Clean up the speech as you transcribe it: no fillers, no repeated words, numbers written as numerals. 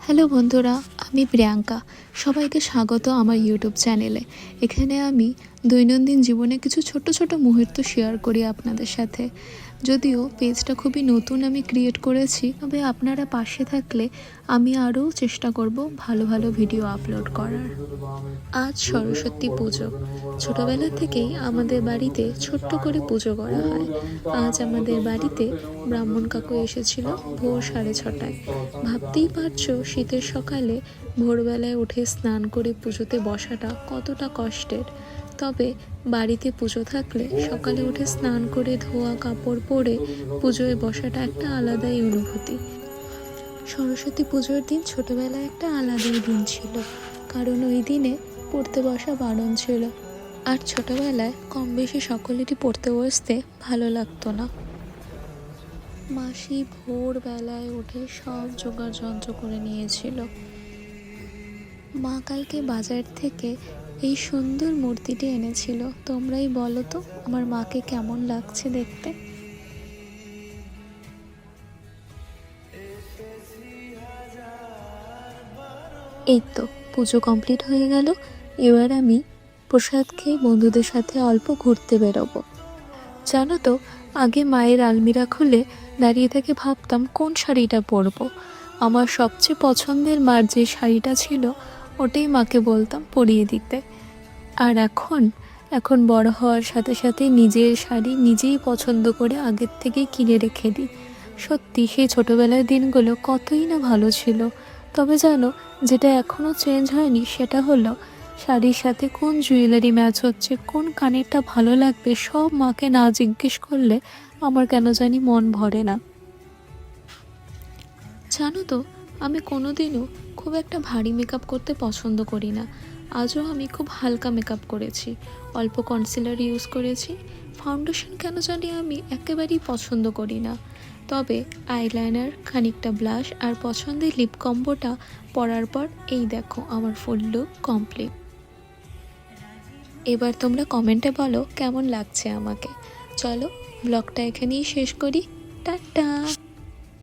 Hello বন্ধুরা, আমি প্রিয়াঙ্কা। সবাইকে স্বাগত আমার ইউটিউব চ্যানেলে। এখানে আমি দৈনন্দিন জীবনে কিছু ছোট ছোট মুহূর্ত শেয়ার করি আপনাদের সাথে। যদিও পেজটা খুবই নতুন আমি ক্রিয়েট করেছি, তবে আপনারা পাশে থাকলে আমি আরও চেষ্টা করব ভালো ভালো ভিডিও আপলোড করার। আজ সরস্বতী পুজো। ছোটবেলা থেকেই আমাদের বাড়িতে ছোট্ট করে পুজো করা হয়। আজ আমাদের বাড়িতে ব্রাহ্মণ কাকু এসেছিল ভোর 6:30টায়। ভাবতেই পারছো শীতের সকালে ভোরবেলায় উঠে স্নান করে পুজোতে বসাটা কতটা কষ্টের। তবে বাড়িতে পুজো থাকলে সকালে উঠে স্নান করে ধোয়া কাপড় পরে পুজোয় বসাটা একটা আলাদাই অনুভূতি। সরস্বতী পুজোর দিন ছোটবেলায় একটা আলাদাই দিন ছিল, কারণ ওই দিনে পড়তে বসা বারণ ছিল। আর ছোটবেলায় কম বেশি সকলেরই পড়তে বসতে ভালো লাগতো না। মাসি ভোরবেলায় উঠে সব জোগাড় যন্ত্র করে নিয়েছিল। মা কালকে বাজার থেকে এই সুন্দর মূর্তিটি এনেছিল। তোমরাই বলো তো আমার মাকে কেমন লাগছে দেখতে। এই তো পুজো কমপ্লিট হয়ে গেল। এবার আমি প্রসাদ খেয়ে বন্ধুদের সাথে অল্প ঘুরতে বেরোবো। জানো তো, আগে মায়ের আলমিরা খুলে দাঁড়িয়ে থেকে ভাবতাম কোন শাড়িটা পরবো। আমার সবচেয়ে পছন্দের মার যে শাড়িটা ছিল ওটাই মাকে বলতাম পরিয়ে দিতে। আর এখন বড় হওয়ার সাথে সাথে নিজের শাড়ি নিজেই পছন্দ করে আগের থেকেই কিনে রেখে দিই। সত্যি সেই ছোটোবেলার দিনগুলো কতই না ভালো ছিল। তবে জানো, যেটা এখনও চেঞ্জ হয়নি সেটা হলো শাড়ির সাথে কোন জুয়েলারি ম্যাচ হচ্ছে, কোন কানেরটা ভালো লাগবে সব মাকে না জিজ্ঞেস করলে আমার কেন জানি মন ভরে না। জানো তো, আমি কোনোদিনও খুব একটা ভারী মেকআপ করতে পছন্দ করি না। আজও আমি খুব হালকা মেকআপ করেছি, অল্প কনসিলার ইউজ করেছি। ফাউন্ডেশন কেন জানি আমি একেবারেই পছন্দ করি না। তবে আইলাইনার, খানিকটা ব্লাশ আর পছন্দের লিপ কম্বোটা পরার পর এই দেখো আমার ফুল লুক কমপ্লিট। এবার তোমরা কমেন্টে বলো কেমন লাগছে আমাকে। চলো ব্লগটা এখানেই শেষ করি। টাটা।